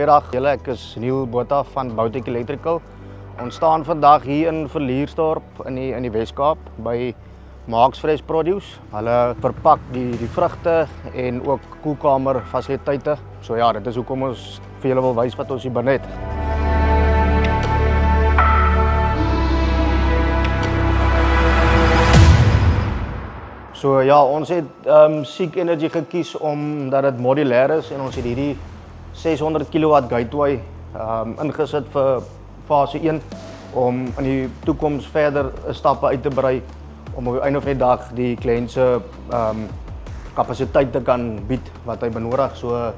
Goeiedag julle, ek is Neil Botha van Boutech Electrical. Ons staan vandag hier in Villiersdorp in die Weskaap by Marks Fresh Produce. Hulle verpak die vrugte en ook koelkamer fasiliteite. So ja, dit is hoekom ons vir julle wil wys wat ons hier binne het. So ja, ons het Seek Energy gekies omdat dit modulair is en ons het hierdie 600 kW gateway ingesit vir fase 1 om in die toekoms verder stappe uit te brei om op die einde van die dag die kliënt se kapasiteit te kan bied wat hy benodig. So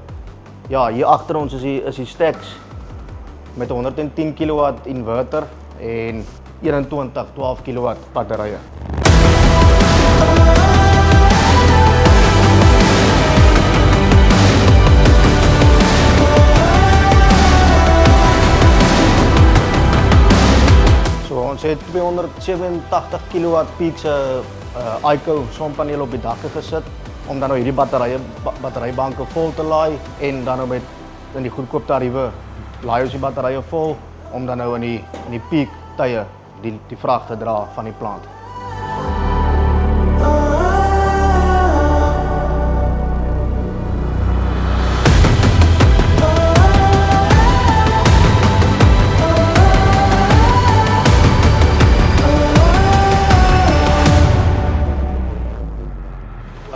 ja, hier agter ons is die stacks met 110 kW inverter en 21 12 kW batterye. Ons het 287 kW peak se ICO sonpaneel op die dakke gesit om dan nou hierdie batterybanke vol te laai en dan nou met in die goedkoop tariewe laai ons die batterye vol om dan nou in die peak tye die vrag te dra van die plant.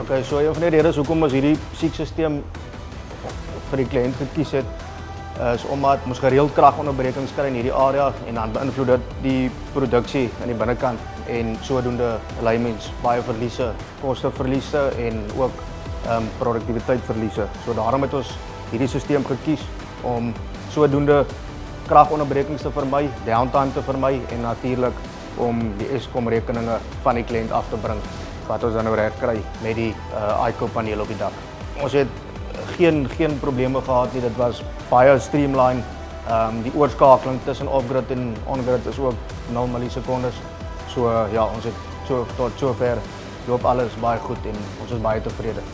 Okay, so een van die redes hoekom ons hierdie Seek-sisteem vir die kliënt gekies het, is omdat ons gereeld kragonderbrekings kry in hierdie area en dan beïnvloed dit die produksie aan die binnekant en sodoende lei mens baie verliese, kosteverliese en ook produktiwiteitsverliese. So daarom het ons hierdie sisteem gekies om sodoende kragonderbrekings te vermy, downtime te vermy en natuurlik om die Eskom rekeninge van die kliënt af te bring wat ons dan nou reg kry met die ICO paneel op die dak. Ons het geen probleme gehad nie, dit was baie streamline. Die oorskakeling tussen off-grid en on-grid is ook 0 millisekondes. So ja, ons het tot sover loop alles baie goed en ons is baie tevrede.